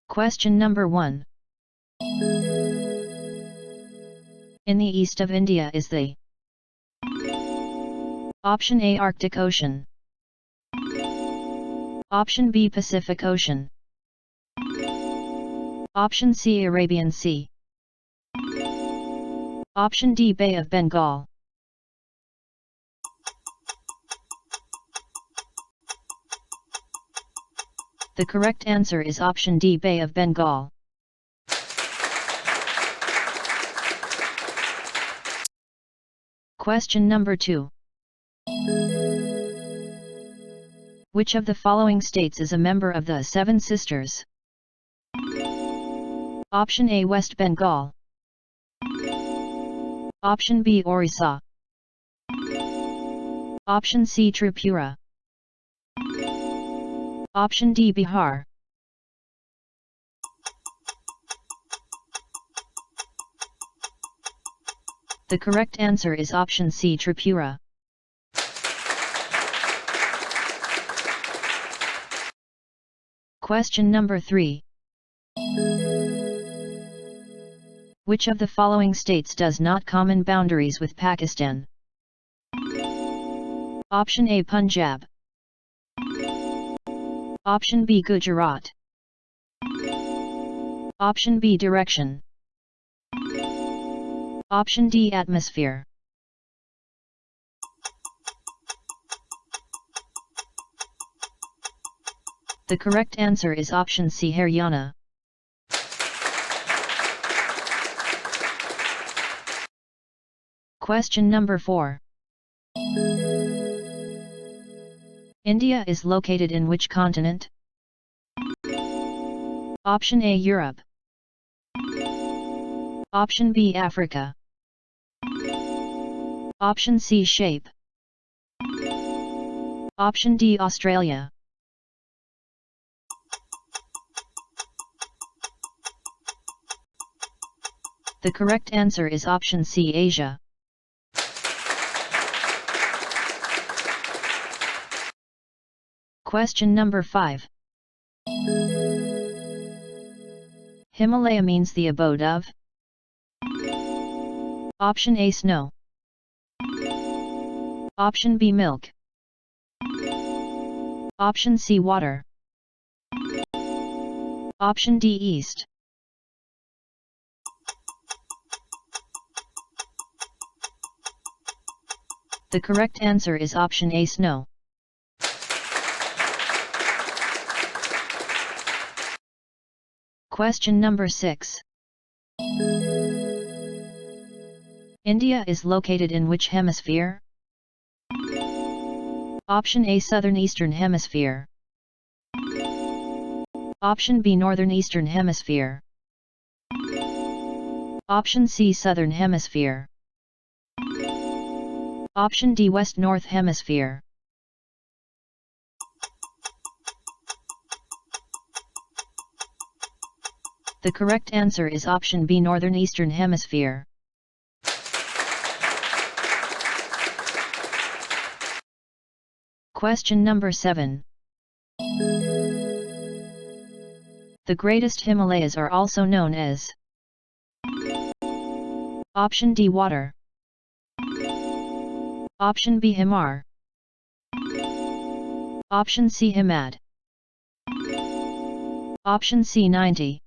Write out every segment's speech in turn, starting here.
Question number 1. In the east of India is the Option A Arctic Ocean, Option B Pacific Ocean, Option C Arabian Sea, Option D Bay of Bengal. The correct answer is option D Bay of Bengal. Question number 2. Which of the following states is a member of the Seven Sisters? Option A West Bengal, Option B Orissa, Option C Tripura, Option D Bihar. The correct answer is option C Tripura. Question number 3. Which of the following states does not common boundaries with Pakistan? Option A Punjab, Option B Gujarat, Option B Direction, Option D Atmosphere. The correct answer is option C Haryana. Question number 4. India is located in which continent? Option A Europe, Option B Africa, Option C shape, Option D Australia. The correct answer is option C Asia. Question number 5. Himalaya means the abode of? Option A snow, Option B milk, Option C water, Option D east. The correct answer is option A snow. Question number 6. India is located in which hemisphere? Option A Southern Eastern Hemisphere, Option B Northern Eastern Hemisphere, Option C Southern Hemisphere, Option D West North Hemisphere. The correct answer is option B Northern Eastern Hemisphere. Question number 7. The greatest Himalayas are also known as? Option D water, Option B Himar, Option C Himad, Option C 90.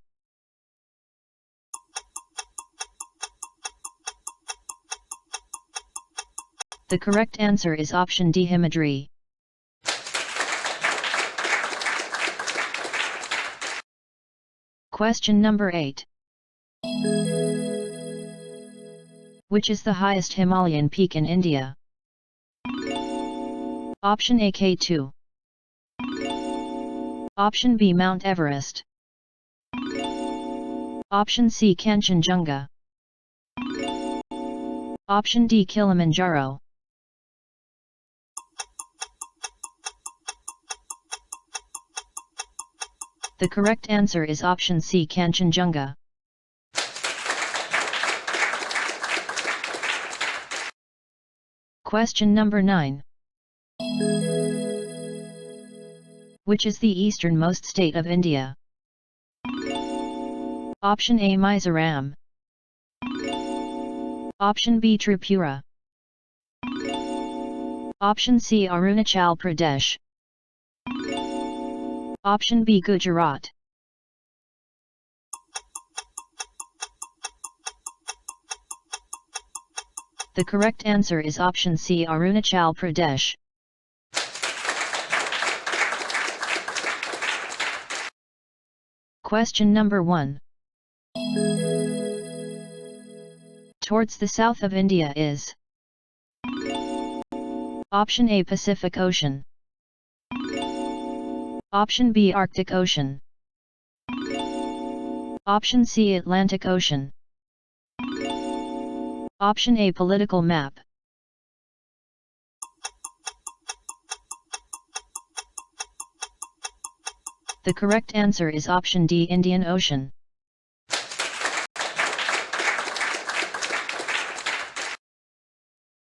The correct answer is option D Himadri. Question number 8. Which is the highest Himalayan peak in India? Option A K2, Option B Mount Everest, Option C Kanchenjunga, Option D Kilimanjaro. The correct answer is option C Kanchenjunga. Question number 9. Which is the easternmost state of India? Option A Mizoram. Option B Tripura. Option C Arunachal Pradesh. Option B Gujarat. The correct answer is option C Arunachal Pradesh. Question number 1. Towards the south of India is Option A Pacific Ocean. Option B Arctic Ocean. Option C Atlantic Ocean. Option A Political map. The correct answer is option D Indian Ocean.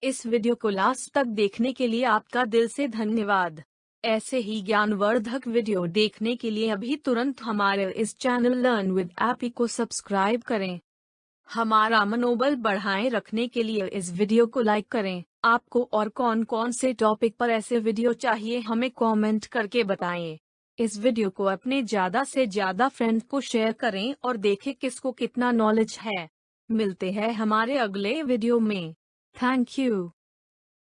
इस video को last तक देखने के लिए आपका दिल से धन्यवाद। ऐसे ही ज्ञानवर्धक वीडियो देखने के लिए अभी तुरंत हमारे इस चैनल लर्न विद ऐप को सब्सक्राइब करें। हमारा मनोबल बढ़ाए रखने के लिए इस वीडियो को लाइक करें। आपको और कौन कौन से टॉपिक पर ऐसे वीडियो चाहिए हमें कमेंट करके बताएं। इस वीडियो को अपने ज़्यादा से ज़्यादा फ्रेंड को शेयर करें और देखें किसको कितना नॉलेज है। मिलते हैं हमारे अगले वीडियो में। Thank you.